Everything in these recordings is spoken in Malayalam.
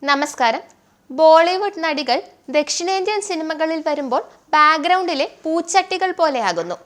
നമസ്കാരം. ബോളിവുഡ് നടികൾ ദക്ഷിണേന്ത്യൻ സിനിമകളിൽ വരുമ്പോൾ ബാക്ക്ഗ്രൗണ്ടിലെ പൂച്ചട്ടികൾ പോലെയാകുന്നു.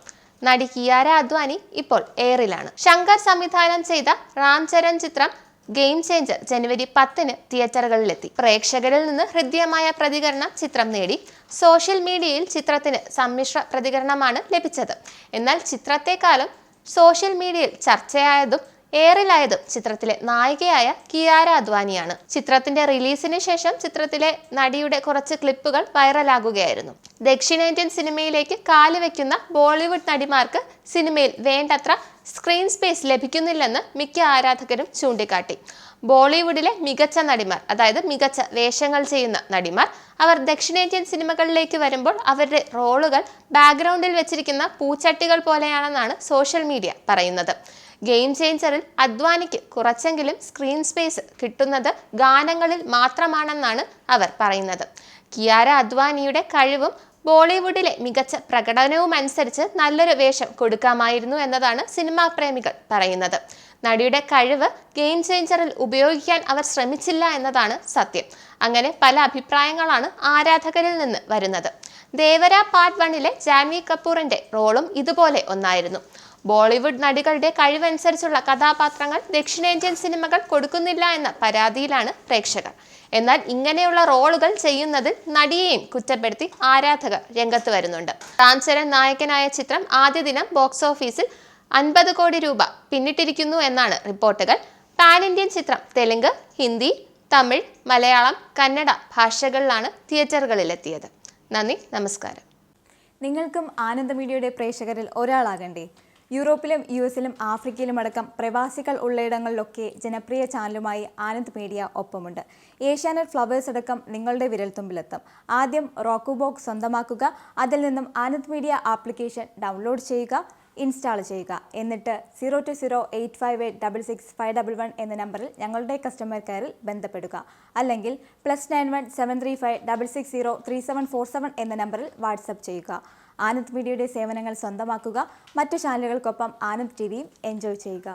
നടി കിയാര അദ്വാനി ഇപ്പോൾ എയറിലാണ്. ശങ്കർ സംവിധാനം ചെയ്ത റാം ചരൺ ചിത്രം ഗെയിം ചേഞ്ചർ ജനുവരി 10-ന് തിയേറ്ററുകളിലെത്തി. പ്രേക്ഷകരിൽ നിന്ന് ഹൃദ്യമായ പ്രതികരണം ചിത്രം നേടി. സോഷ്യൽ മീഡിയയിൽ ചിത്രത്തിന് സമ്മിശ്ര പ്രതികരണമാണ് ലഭിച്ചത്. എന്നാൽ ചിത്രത്തെക്കാളും സോഷ്യൽ മീഡിയയിൽ ചർച്ചയായതും എയറിലായതും ചിത്രത്തിലെ നായികയായ കിയാര അദ്വാനിയാണ്. ചിത്രത്തിന്റെ റിലീസിന് ശേഷം ചിത്രത്തിലെ നടിയുടെ കുറച്ച് ക്ലിപ്പുകൾ വൈറലാകുകയായിരുന്നു. ദക്ഷിണേന്ത്യൻ സിനിമയിലേക്ക് കാലുവെക്കുന്ന ബോളിവുഡ് നടിമാർക്ക് സിനിമയിൽ വേണ്ടത്ര സ്ക്രീൻ സ്പേസ് ലഭിക്കുന്നില്ലെന്ന് മിക്ക ആരാധകരും ചൂണ്ടിക്കാട്ടി. ബോളിവുഡിലെ മികച്ച നടിമാർ, അതായത് മികച്ച വേഷങ്ങൾ ചെയ്യുന്ന നടിമാർ, അവർ ദക്ഷിണേന്ത്യൻ സിനിമകളിലേക്ക് വരുമ്പോൾ അവരുടെ റോളുകൾ ബാക്ക്ഗ്രൗണ്ടിൽ വെച്ചിരിക്കുന്ന പൂച്ചട്ടികൾ പോലെയാണെന്നാണ് സോഷ്യൽ മീഡിയ പറയുന്നത്. ഗെയിം ചേഞ്ചറിൽ അദ്വാനിക്ക് കുറച്ചെങ്കിലും സ്ക്രീൻ സ്പേസ് കിട്ടുന്നത് ഗാനങ്ങളിൽ മാത്രമാണെന്നാണ് അവർ പറയുന്നത്. കിയാര അദ്വാനിയുടെ കഴിവും ബോളിവുഡിലെ മികച്ച പ്രകടനവും അനുസരിച്ച് നല്ലൊരു വേഷം കൊടുക്കാമായിരുന്നു എന്നതാണ് സിനിമാ പ്രേമികൾ പറയുന്നത്. നടിയുടെ കഴിവ് ഗെയിം ചേഞ്ചറിൽ ഉപയോഗിക്കാൻ അവർ ശ്രമിച്ചില്ല എന്നതാണ് സത്യം. അങ്ങനെ പല അഭിപ്രായങ്ങളാണ് ആരാധകരിൽ നിന്ന് വരുന്നത്. ദേവര പാർട്ട് 1-ലെ ജാൻവി കപൂറിന്റെ റോളും ഇതുപോലെ ഒന്നായിരുന്നു. ബോളിവുഡ് നടികളുടെ കഴിവനുസരിച്ചുള്ള കഥാപാത്രങ്ങൾ ദക്ഷിണേന്ത്യൻ സിനിമകൾ കൊടുക്കുന്നില്ല എന്ന പരാതിയിലാണ് പ്രേക്ഷകർ. എന്നാൽ ഇങ്ങനെയുള്ള റോളുകൾ ചെയ്യുന്നതിൽ നടിയെയും കുറ്റപ്പെടുത്തി ആരാധകർ രംഗത്ത് വരുന്നുണ്ട്. റാം ചരൺ നായകനായ ചിത്രം ആദ്യ ദിനം ബോക്സ് ഓഫീസിൽ 50 കോടി രൂപ പിന്നിട്ടിരിക്കുന്നു എന്നാണ് റിപ്പോർട്ടുകൾ. പാൻ ഇന്ത്യൻ ചിത്രം തെലുങ്ക്, ഹിന്ദി, തമിഴ്, മലയാളം, കന്നഡ ഭാഷകളിലാണ് തിയേറ്ററുകളിലെത്തിയത്. നന്ദി, നമസ്കാരം. നിങ്ങൾക്കും ആനന്ദ മീഡിയയുടെ പ്രേക്ഷകരിൽ ഒരാളാകണ്ടേ? യൂറോപ്പിലും US-ലും ആഫ്രിക്കയിലും അടക്കം പ്രവാസികൾ ഉള്ളയിടങ്ങളിലൊക്കെ ജനപ്രിയ ചാനലുമായി ആനന്ദ് മീഡിയ ഒപ്പമുണ്ട്. ഏഷ്യാനെറ്റ് ഫ്ലവേഴ്സ് അടക്കം നിങ്ങളുടെ വിരൽത്തുമ്പിലെത്തും. ആദ്യം റോക്കു ബോക്സ് സ്വന്തമാക്കുക. അതിൽ നിന്നും ആനന്ദ് മീഡിയ ആപ്ലിക്കേഷൻ ഡൗൺലോഡ് ചെയ്യുക, ഇൻസ്റ്റാൾ ചെയ്യുക. എന്നിട്ട് 02085866511 എന്ന നമ്പറിൽ ഞങ്ങളുടെ കസ്റ്റമർ കെയറിൽ ബന്ധപ്പെടുക. അല്ലെങ്കിൽ +91 735 660 3747 എന്ന നമ്പറിൽ വാട്സപ്പ് ചെയ്യുക. ആനന്ദ് മീഡിയയുടെ സേവനങ്ങൾ സ്വന്തമാക്കുക. മറ്റു ചാനലുകൾക്കൊപ്പം ആനന്ദ് TVയും എൻജോയ് ചെയ്യുക.